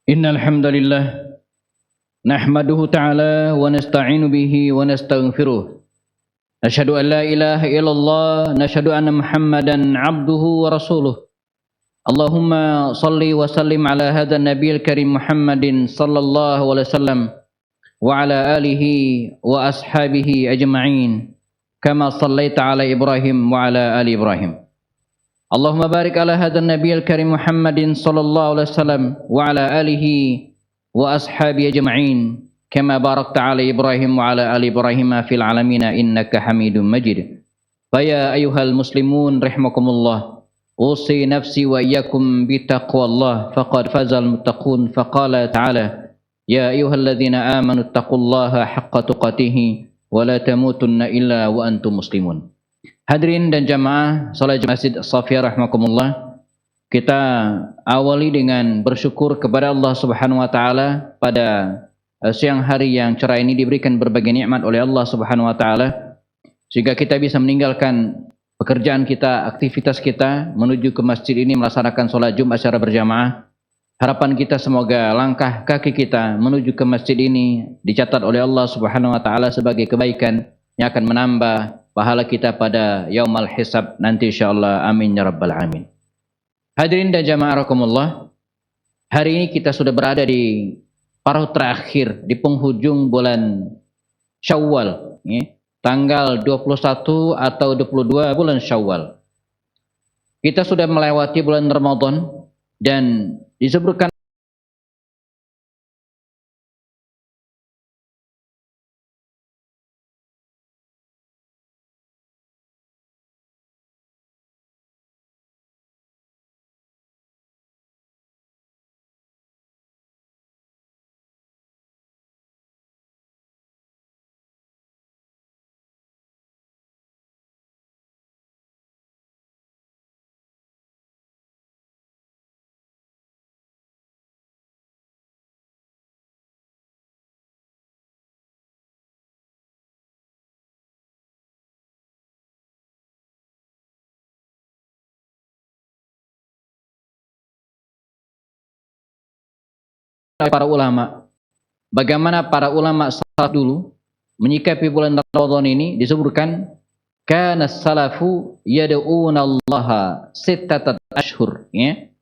Innal hamdalillah nahmaduhu ta'ala wa nasta'inu bihi wa nastaghfiruh. Nashhadu an la ilaha illallah, nashhadu anna Muhammadan 'abduhu wa rasuluh. Allahumma salli wa sallim ala hadzal nabiyil karim Muhammadin sallallahu alaihi wasallam wa ala alihi wa ashabihi ajma'in. Kama sallaita ala Ibrahim wa ala ali Ibrahim. Allahumma barik ala hadzal nabiyil karim Muhammadin sallallahu alaihi wasallam wa ala alihi wa ashabi ajma'in kama barakta ala Ibrahim wa ala ali Ibrahim fil alamin innaka Hamidum Majid. Fa ya ayyuhal muslimun rahimakumullah, usi nafsi wa iyyakum bittaqwallah faqad fazal muttaqun. Faqala ta'ala ya ayyuhalladzina amanu taqullaha haqqa tuqatih wa la tamutunna illa wa antum muslimun. Hadirin dan jamaah salat Masjid As-Saffiyah rahimakumullah, kita awali dengan bersyukur kepada Allah Subhanahu wa taala pada siang hari yang cerah ini diberikan berbagai nikmat oleh Allah Subhanahu wa taala sehingga kita bisa meninggalkan pekerjaan kita, aktivitas kita menuju ke masjid ini melaksanakan salat Jumat secara berjamaah. Harapan kita semoga langkah kaki kita menuju ke masjid ini dicatat oleh Allah Subhanahu wa taala sebagai kebaikan yang akan menambah pahala kita pada yaumul hisab nanti insyaallah. Amin ya rabbal alamin. Hadirin dan jamaah rahimakumullah, hari ini kita sudah berada di paruh terakhir di penghujung bulan Syawal, ya, tanggal 21 atau 22 bulan Syawal. Kita sudah melewati bulan Ramadan dan disebutkan para ulama, bagaimana para ulama salaf dulu menyikapi bulan Ramadan ini. Disebutkan kana salafu yad'una Allah sittata ashhur, ya.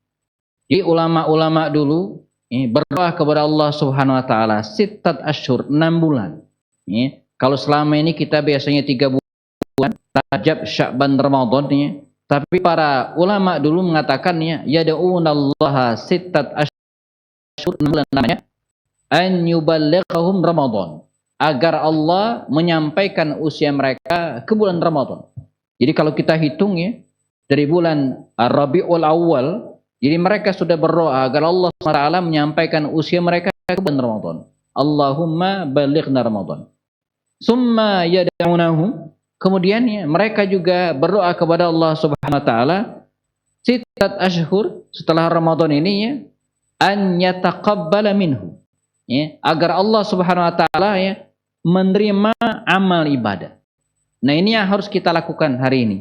Jadi ulama-ulama dulu berdoa kepada Allah Subhanahu wa taala sittat ashhur, 6 bulan, ya. Kalau selama ini kita biasanya 3 bulan, Rajab, Sya'ban, Ramadan, ya. Tapi para ulama dulu mengatakannya yad'una Allah sittat ashhur, 6 bulan, namanya an yuballighahum Ramadan, agar Allah menyampaikan usia mereka ke bulan Ramadan. Jadi kalau kita hitung, ya, dari bulan Rabiul Awal, jadi mereka sudah berdoa agar Allah SWT menyampaikan usia mereka ke bulan Ramadan. Allahumma balighna Ramadan. Summa yad'unahum, kemudian, ya, mereka juga berdoa kepada Allah Subhanahu wa taala sittat ashhur, setelah Ramadan ini, ya, an yataqabbala minhu, ya, agar Allah Subhanahu wa taala, ya, menerima amal ibadah. Nah, ini yang harus kita lakukan hari ini.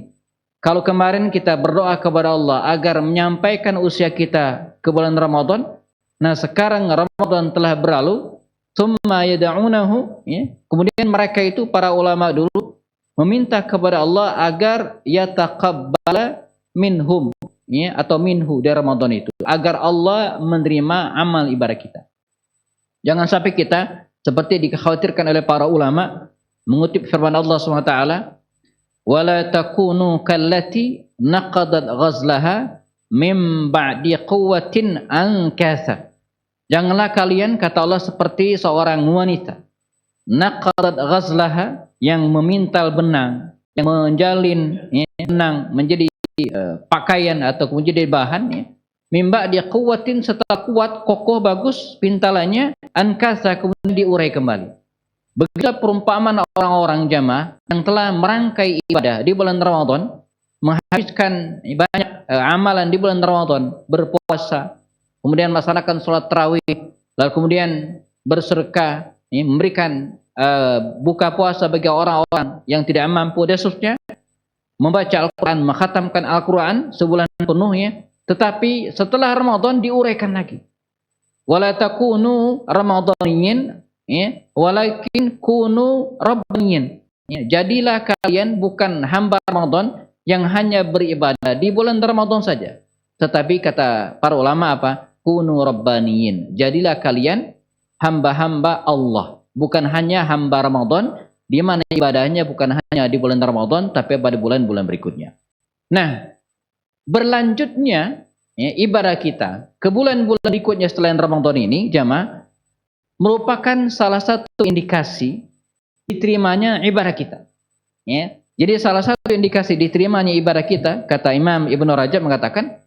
Kalau kemarin kita berdoa kepada Allah agar menyampaikan usia kita ke bulan Ramadan, nah sekarang Ramadan telah berlalu, summa yad'unahu, ya, kemudian mereka itu para ulama dulu meminta kepada Allah agar yataqabbala minhum, ya, atau minhu dari Ramadan itu, agar Allah menerima amal ibadah kita. Jangan sampai kita seperti dikhawatirkan oleh para ulama, mengutip firman Allah SWT, wala takunu kallati naqadat ghazlaha mim ba'di quwwatin ankatha. Janganlah kalian, kata Allah, seperti seorang wanita naqadat ghazlaha, yang memintal benang, yang menjalin, ya, benang menjadi pakaian atau menjadi bahan, ya. Mimba dia kuatin, setelah kuat, kokoh, bagus pintalannya, ankasa, kemudian diurai kembali. Begitu perumpamaan orang-orang jamaah yang telah merangkai ibadah di bulan Ramadan, menghabiskan banyak amalan di bulan Ramadan, berpuasa, kemudian melaksanakan sholat tarawih, lalu kemudian bersedekah, ya, memberikan buka puasa bagi orang-orang yang tidak mampu, dan seterusnya, membaca Al-Quran, mengkhatamkan Al-Quran sebulan penuh, ya. Tetapi setelah Ramadan diuraikan lagi. Wala takunu ramadhaniyin, ya, walakin kunu rabbaniyin. Ya, jadilah kalian bukan hamba Ramadan yang hanya beribadah di bulan Ramadan saja. Tetapi kata para ulama apa? Kunu rabbaniyin. Jadilah kalian hamba-hamba Allah, bukan hanya hamba Ramadan, di mana ibadahnya bukan hanya di bulan Ramadan, tapi pada bulan-bulan berikutnya. Nah, berlanjutnya ya, ibadah kita ke bulan-bulan berikutnya selain Ramadan ini, jamaah, merupakan salah satu indikasi diterimanya ibadah kita. Ya. Jadi salah satu indikasi diterimanya ibadah kita, kata Imam Ibnu Rajab mengatakan,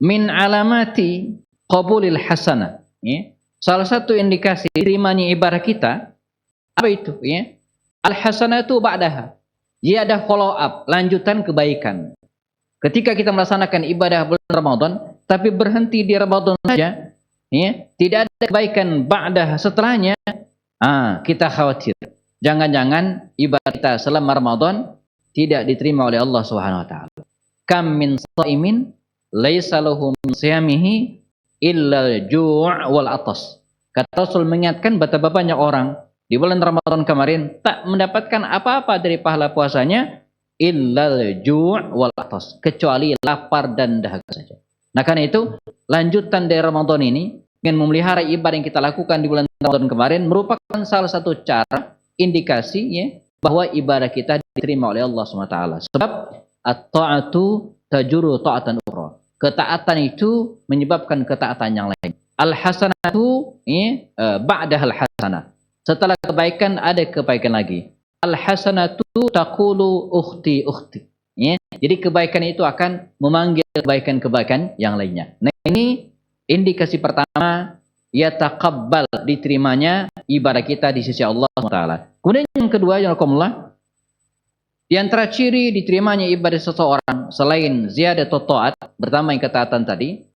min alamati qabulil hasanah. Ya. Salah satu indikasi diterimanya ibadah kita, apa itu? Ya. Al-hasanatu ba'daha. Dia ada follow up, lanjutan kebaikan. Ketika kita melaksanakan ibadah bulan Ramadan, tapi berhenti di Ramadan saja, ya, tidak ada kebaikan ba'dah setelahnya, kita khawatir. Jangan-jangan ibadah kita selama Ramadan tidak diterima oleh Allah Subhanahu wa taala. Kam min shaimin laisa lahu min siyamihi illa al-ju' wal atas. Kata Rasul mengingatkan betapa banyak orang di bulan Ramadan kemarin tak mendapatkan apa-apa dari pahala puasanya illal ju' wal atas, kecuali lapar dan dahaga saja. Nah, karena itu lanjutan dari Ramadan ini dengan memelihara ibadah yang kita lakukan di bulan Ramadan kemarin merupakan salah satu cara indikasi ya bahwa ibadah kita diterima oleh Allah SWT. Sebab at-ta'atu tajuru ta'atan ukhra. Ketaatan itu menyebabkan ketaatan yang lain. Al-hasanatu ya, ba'dahal hasanah. Setelah kebaikan ada kebaikan lagi. Al-hasanatu taqulu ukhti ukhti. Ya. Jadi kebaikan itu akan memanggil kebaikan-kebaikan yang lainnya. Nah, ini indikasi pertama, ya taqabbal, diterimanya ibadah kita di sisi Allah SWT. Kemudian yang kedua, ya Rasulullah, di antara ciri diterimanya ibadah seseorang selain ziyadatut ta'at, pertama yang ketaatan tadi,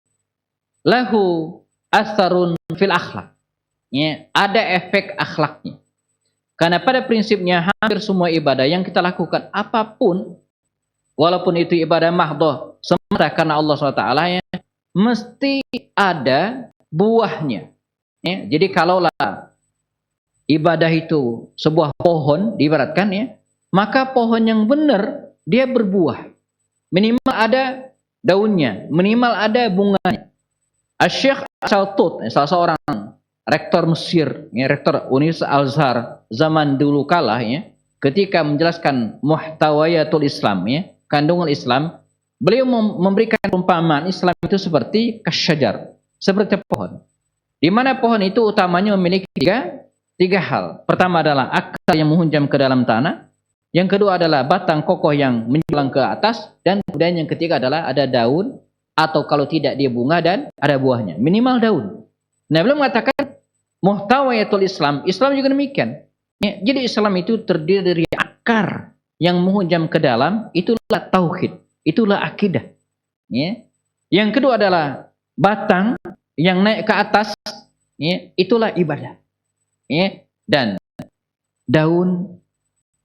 lahu asarun fil akhlak. Ya, ada efek akhlaknya. Karena pada prinsipnya hampir semua ibadah yang kita lakukan apapun, walaupun itu ibadah mahdhah semata karena Allah SWT, ya, mesti ada buahnya. Ya, jadi kalaulah ibadah itu sebuah pohon diibaratkan ya, maka pohon yang benar dia berbuah. Minimal ada daunnya, minimal ada bunganya. Asy-Syaikh Shaltut, salah seorang rektor Mesir, ya, rektor Universitas Al-Azhar zaman dulu kala ya, ketika menjelaskan muhtawayatul Islam ya, kandungan Islam, beliau memberikan perumpamaan Islam itu seperti kasyajar, seperti pohon. Di mana pohon itu utamanya memiliki tiga hal. Pertama adalah akar yang menghunjam ke dalam tanah, yang kedua adalah batang kokoh yang menjulang ke atas, dan kemudian yang ketiga adalah ada daun, atau kalau tidak dia bunga dan ada buahnya, minimal daun. Nah, beliau mengatakan muhtawayatul Islam, Islam juga demikian. Ya, jadi Islam itu terdiri dari akar yang menghujam ke dalam, itulah tauhid, itulah akidah. Ya. Yang kedua adalah batang yang naik ke atas, ya, itulah ibadah. Ya. Dan daun,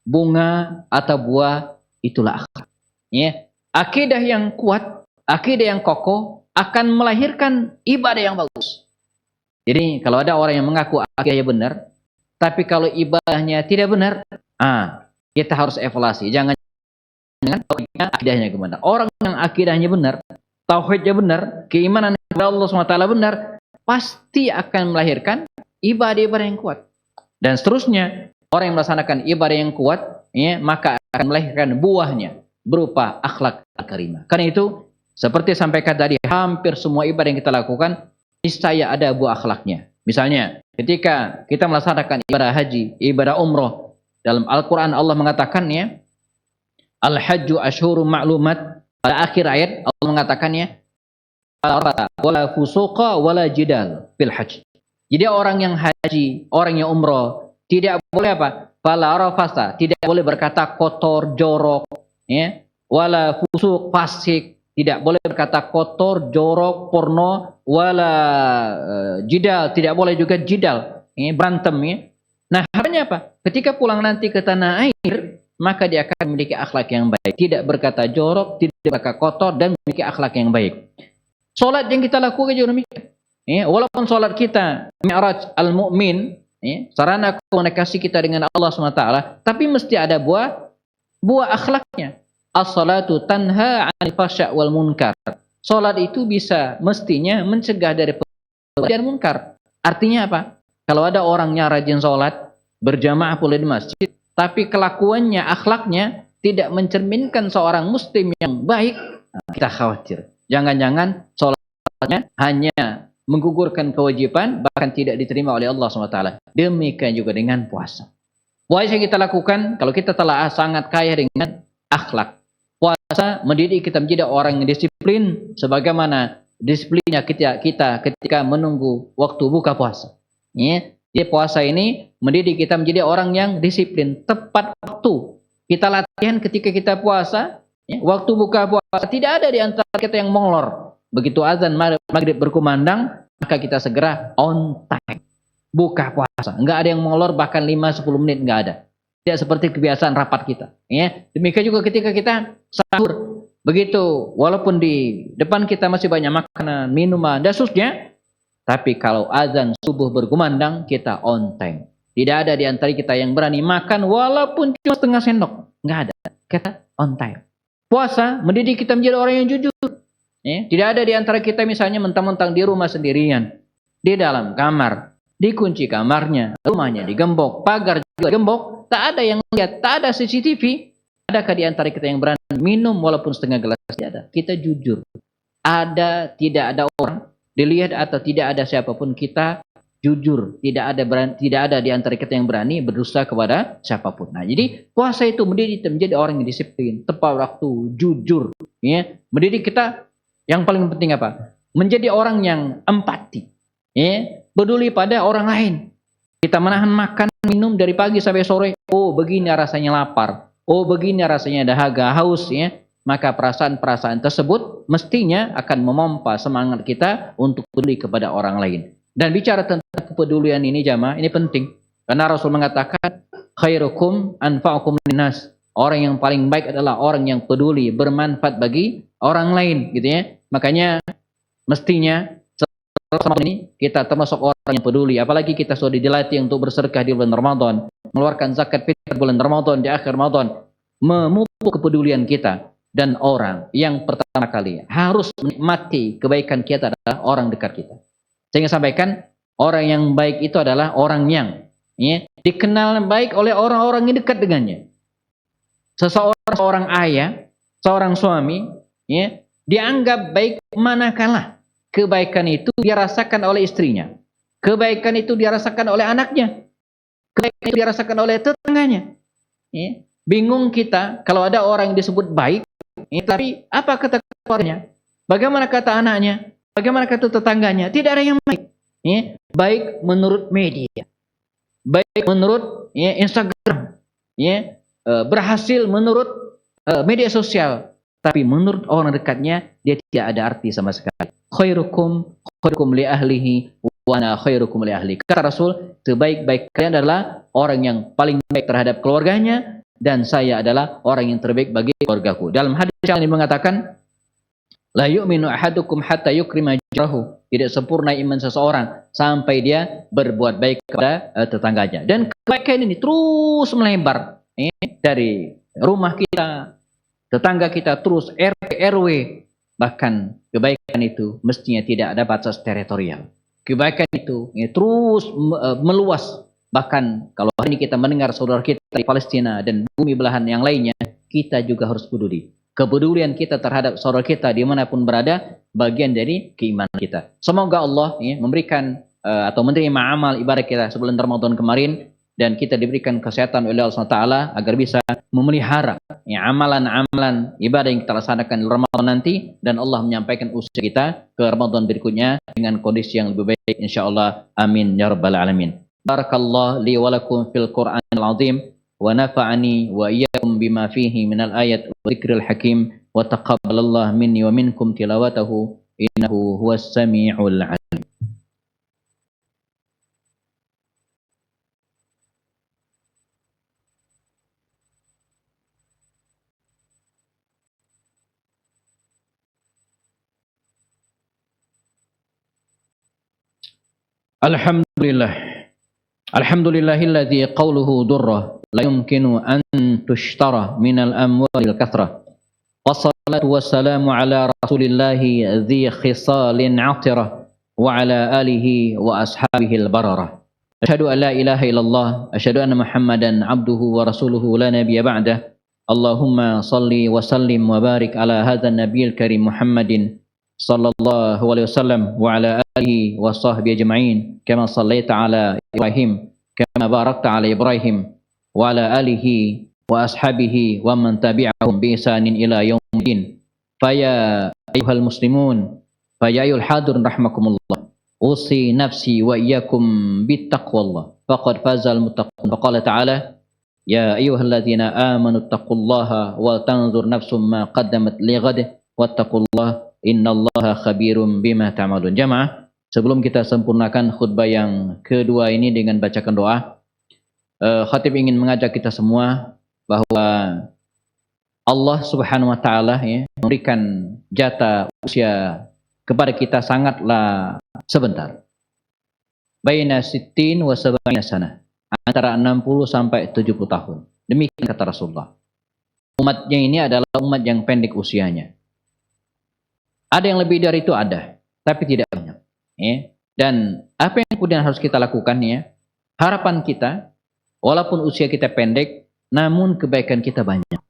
bunga atau buah, itulah akar. Ya. Akidah yang kuat, akidah yang kokoh akan melahirkan ibadah yang bagus. Jadi kalau ada orang yang mengaku akidahnya benar, tapi kalau ibadahnya tidak benar, kita harus evaluasi. Jangan akidahnya gimana. Orang yang akidahnya benar, tauhidnya benar, keimanan kepada Allah SWT benar, pasti akan melahirkan ibadah-ibadah yang kuat. Dan seterusnya, orang yang melaksanakan ibadah yang kuat, ya, maka akan melahirkan buahnya berupa akhlak al-karimah. Karena itu, seperti sampaikan tadi, hampir semua ibadah yang kita lakukan niscaya ada buah akhlaknya. Misalnya, ketika kita melaksanakan ibadah haji, ibadah umroh, dalam Al-Quran Allah mengatakan ya, Al-Hajju Ashhurum Ma'lumat, pada akhir ayat Allah mengatakannya, wala fusuqa wala jidal fil hajj. Jadi orang yang haji, orang yang umroh, tidak boleh apa? Fala rafasa, tidak boleh berkata kotor, jorok, ya, wala fusuq, fasik, tidak boleh berkata kotor, jorok, porno, wala jidal, tidak boleh juga jidal, ya, berantem ya. Nah, harapannya apa? Ketika pulang nanti ke tanah air, maka dia akan memiliki akhlak yang baik, tidak berkata jorok, tidak berkata kotor, dan memiliki akhlak yang baik. Salat yang kita lakukan juga demikian. Walaupun sholat kita mi'raj al-mu'min, sarana komunikasi kita dengan Allah SWT, tapi mesti ada buah akhlaknya. As-salatu tanha 'anil fahsya' wal munkar. Salat itu bisa mestinya mencegah dari dan munkar. Artinya apa? Kalau ada orangnya rajin salat, berjamaah pula di masjid, tapi kelakuannya, akhlaknya tidak mencerminkan seorang muslim yang baik, kita khawatir. Jangan-jangan salatnya hanya menggugurkan kewajiban, bahkan tidak diterima oleh Allah SWT. Demikian juga dengan puasa. Puasa yang kita lakukan, kalau kita telah sangat kaya dengan akhlak. Puasa mendidik kita menjadi orang yang disiplin, sebagaimana disiplinnya kita ketika menunggu waktu buka puasa. Jadi puasa ini mendidik kita menjadi orang yang disiplin, tepat waktu. Kita latihan ketika kita puasa, waktu buka puasa tidak ada di antara kita yang molor. Begitu azan maghrib berkumandang, maka kita segera on time. Buka puasa. Enggak ada yang molor bahkan 5-10 menit, enggak ada. Tidak seperti kebiasaan rapat kita. Demikian juga ketika kita sahur. Begitu, walaupun di depan kita masih banyak makanan, minuman, dan seterusnya, tapi kalau azan subuh berkumandang, kita on time. Tidak ada di antara kita yang berani makan walaupun cuma setengah sendok. Enggak ada. Kita on time. Puasa mendidik kita menjadi orang yang jujur. Tidak ada di antara kita misalnya mentang-mentang di rumah sendirian, di dalam kamar, dikunci kamarnya, rumahnya digembok, pagar juga digembok, tak ada yang lihat, tak ada CCTV. Adakah di antara kita yang berani minum walaupun setengah gelas? Tidak ada. Kita jujur. Tidak ada orang dilihat atau tidak ada siapapun, kita jujur. Tidak ada di antara kita yang berani berdusta kepada siapapun. Nah, jadi puasa itu mendidik kita menjadi orang yang disiplin, tepat waktu, jujur. Mendidik kita. Yang paling penting apa? Menjadi orang yang empati, peduli pada orang lain. Kita menahan makan minum dari pagi sampai sore. Oh, begini rasanya lapar. Oh, begini rasanya dahaga, haus. Maka perasaan-perasaan tersebut mestinya akan memompa semangat kita untuk peduli kepada orang lain. Dan bicara tentang kepedulian ini jamaah, ini penting. Karena Rasul mengatakan, khairukum anfa'ukum linnas. Orang yang paling baik adalah orang yang peduli, bermanfaat bagi orang lain, gitu ya. Makanya mestinya selama ini kita termasuk orang yang peduli, apalagi kita sudah dilatih untuk bersedekah di bulan Ramadan, mengeluarkan zakat fitrah bulan Ramadan, di akhir Ramadan, memupuk kepedulian kita. Dan orang yang pertama kali harus menikmati kebaikan kita adalah orang dekat kita. Saya ingin sampaikan, orang yang baik itu adalah orang yang dikenal baik oleh orang-orang yang dekat dengannya. Seorang ayah, seorang suami, dianggap baik manakala kebaikan itu dirasakan oleh istrinya, kebaikan itu dirasakan oleh anaknya, kebaikan itu dirasakan oleh tetangganya. Bingung kita kalau ada orang yang disebut baik, tapi apa kata keluarganya? Bagaimana kata anaknya? Bagaimana kata tetangganya? Tidak ada yang baik. Baik menurut media, baik menurut Instagram, berhasil menurut media sosial, tapi menurut orang dekatnya dia tidak ada arti sama sekali. Khairukum li ahlihi wa ana khairukum li ahli. Kata Rasul, sebaik-baik kalian adalah orang yang paling baik terhadap keluarganya, dan saya adalah orang yang terbaik bagi keluargaku. Dalam hadis yang ini mengatakan, la yu'minu ahadukum hatta yukrima jarahu. Tidak sempurna iman seseorang sampai dia berbuat baik kepada tetangganya. Dan kebaikan ini terus melebar, dari rumah kita, tetangga kita, terus RT RW. Bahkan kebaikan itu mestinya tidak ada batas teritorial. Kebaikan itu terus meluas. Bahkan kalau hari ini kita mendengar saudara kita di Palestina dan bumi belahan yang lainnya, kita juga harus peduli. Kepedulian kita terhadap saudara kita dimanapun berada, bagian dari keimanan kita. Semoga Allah memberikan atau menerima amal ibadah kita sebelum Ramadan kemarin, dan kita diberikan kesehatan oleh Allah SWT agar bisa memelihara amalan-amalan ibadah yang kita laksanakan di Ramadan nanti, dan Allah menyampaikan usia kita ke Ramadan berikutnya dengan kondisi yang lebih baik insyaallah. Amin ya rabbal alamin. Barakallahu li wa lakum fil Qur'anil azim wa nafa'ani wa iyyakum bima fihi minal ayat wa dzikril hakim wa taqabbalallahu minni wa minkum tilawatahu innahu huwas samiul alim. Alhamdulillah. Alhamdulillahilladzi qawluhu durrah la yumkinu an tushtara minal amwalil kathrah. Wassalatu wassalamu ala rasulillahi dzi khisalin 'atirah wa ala alihi wa ashabihil bararah. Asyhadu an la ilaha illallah, asyhadu anna Muhammadan abduhu wa rasuluhu la nabiyya ba'dah. Allahumma salli wa sallim wa barik ala hadzal nabiyil karim Muhammadin sallallahu alaihi wasallam wa ala alihi wa sahbihi ajma'in kama sallaita ala Ibrahim kama barakta ala Ibrahim wa ala alihi wa ashabihi wa man tabi'ahum bi ihsanin ila yaumil. Faya ayyuhal muslimun, faya ayyuhal hadirun rahimakumullah, usi nafsi wa iyyakum bittaqwallah faqad fazal muttaqun. Faqala ta'ala ya ayyuhalladzina amanu taqullaha wa tanzur nafsum ma qaddamat lighad wattaqullaha innallaha khabirum bima ta'malun. Jamaah, sebelum kita sempurnakan khutbah yang kedua ini dengan bacakan doa, khatib ingin mengajak kita semua bahwa Allah Subhanahu wa taala ya memberikan jatah usia kepada kita sangatlah sebentar. Baina sittin wa sab'ina sanah, antara 60 sampai 70 tahun. Demikian kata Rasulullah. Umatnya ini adalah umat yang pendek usianya. Ada yang lebih dari itu ada, tapi tidak banyak. Ya. Dan apa yang kemudian harus kita lakukan ya? Harapan kita, walaupun usia kita pendek, namun kebaikan kita banyak.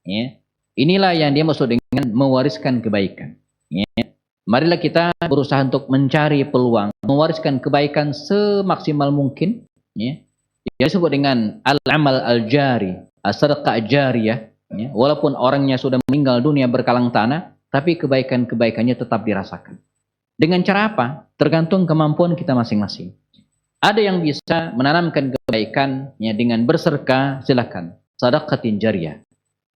Ya. Inilah yang dia maksud dengan mewariskan kebaikan. Ya. Marilah kita berusaha untuk mencari peluang, mewariskan kebaikan semaksimal mungkin. Ya. Yang disebut dengan al-amal al-jari, as-sadaqah jariyah. Ya. Walaupun orangnya sudah meninggal dunia berkalang tanah, tapi kebaikan-kebaikannya tetap dirasakan. Dengan cara apa? Tergantung kemampuan kita masing-masing. Ada yang bisa menanamkan kebaikan ya, dengan bersedekah, silakan. Sadaqatin jariyah.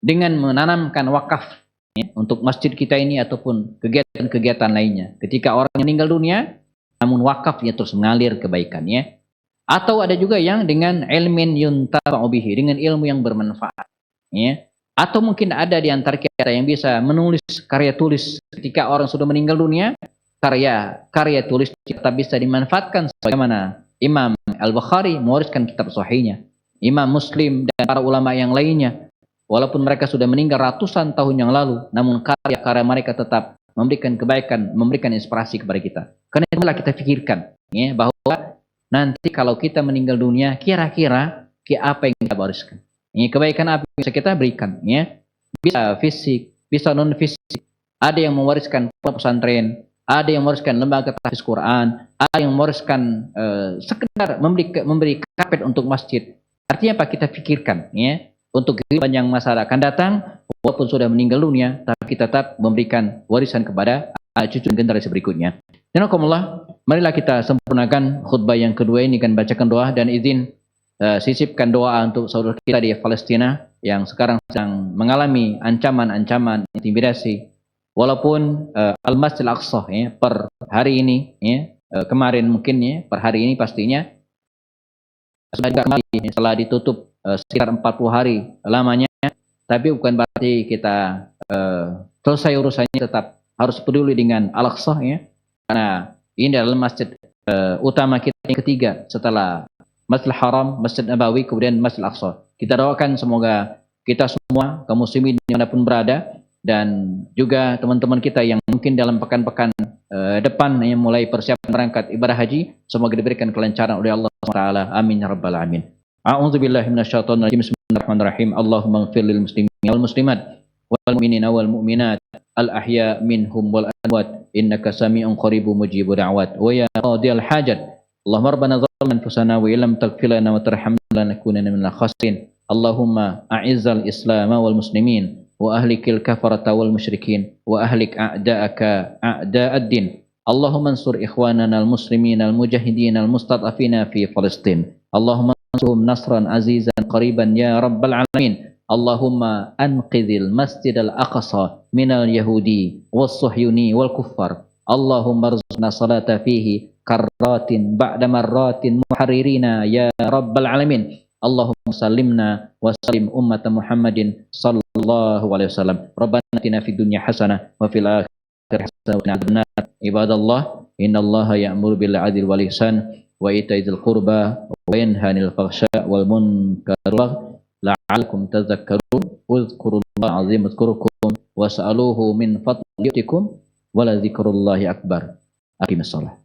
Dengan menanamkan wakaf ya, untuk masjid kita ini ataupun kegiatan-kegiatan lainnya. Ketika orang meninggal dunia, namun wakafnya terus mengalir kebaikannya. Atau ada juga yang dengan ilmin yuntafa'u bihi, dengan ilmu yang bermanfaat. Ya. Atau mungkin ada di antara kita yang bisa menulis karya tulis ketika orang sudah meninggal dunia, karya tulis kita bisa dimanfaatkan sebagaimana Imam Al-Bukhari mewariskan kitab sahihnya, Imam Muslim dan para ulama yang lainnya, walaupun mereka sudah meninggal ratusan tahun yang lalu, namun karya-karya mereka tetap memberikan kebaikan, memberikan inspirasi kepada kita. Karena itulah kita pikirkan ya, bahwa nanti kalau kita meninggal dunia, kira-kira apa yang kita wariskan. Ini kebaikan apa yang bisa kita berikan ya. Bisa fisik, bisa non fisik. Ada yang mewariskan pesantren, ada yang mewariskan lembaga tahfiz Quran, ada yang mewariskan sekedar memberi karpet untuk masjid. Artinya apa? Kita pikirkan ya, untuk kehidupan yang masa akan datang, walaupun sudah meninggal dunia, tapi kita tetap memberikan warisan kepada cucu generasi berikutnya. Jazakumullah, marilah kita sempurnakan khutbah yang kedua ini dengan bacakan doa dan izin sisipkan doa untuk saudara kita di Palestina yang sekarang sedang mengalami ancaman-ancaman intimidasi. Walaupun Al-Masjid Al-Aqsa ya, per hari ini ya, kemarin mungkin ya, per hari ini pastinya sudah kembali setelah ditutup sekitar 40 hari lamanya, tapi bukan berarti kita selesai urusannya, tetap harus peduli dengan Al-Aqsa ya, karena ini adalah masjid utama kita yang ketiga setelah Masjidil Haram, Masjid Nabawi, kemudian Masjid Al-Aqsa. Kita doakan semoga kita semua kaum muslimin dimanapun berada, dan juga teman-teman kita yang mungkin dalam pekan-pekan depan yang mulai persiapan berangkat ibadah haji, semoga diberikan kelancaran oleh Allah SWT. Amin ya rabbal alamin. A'udzubillahi minasyaitonir rajim. Bismillahirrahmanirrahim. Allahumma ighfir lil muslimin wal muslimat wal mu'minina wal mu'minat al ahya minhum wal amwat innaka sami'un qaribun mujibud da'wat wa ya qadiyal hajat. Allahumma rabbana zalamna anfusana wa illam taghfir lana wa tarhamna lanakunanna minal khasirin. Allahumma a'izzal islam wal muslimin wa ahlikil kafarata wal musyrikin wa ahlik a'da'aka a'da'ad din. Allahumma ansur ikhwanana al muslimin al mujahidin al mustad'afina fi Palestin. Allahumma ansurhum nasran azizan qariban ya rabbal alamin. Allahumma anqidhil masjid al aqsa minal yahudi was suhyuni wal kuffar. Allahumma arzuqna salata fihi karratin ba'da marratin muharririna ya rabbal alamin. Allahumma sallimna wa sallim ummata Muhammadin sallallahu alaihi wasallam. Rabbana atina fid dunya hasanah wa fil akhirati hasanah wa qina adzabannar. Ibadallah, innallaha ya'muru bil 'adli wal ihsan wa itaizil qurba wa yanha 'anil fahsya' wal munkar la'allakum tadhakkarun. Udhkurullaha 'azim adhkurukum was'aluhu min fadli yu'tikum wa la dzikrullahi akbar. Aqimissalah.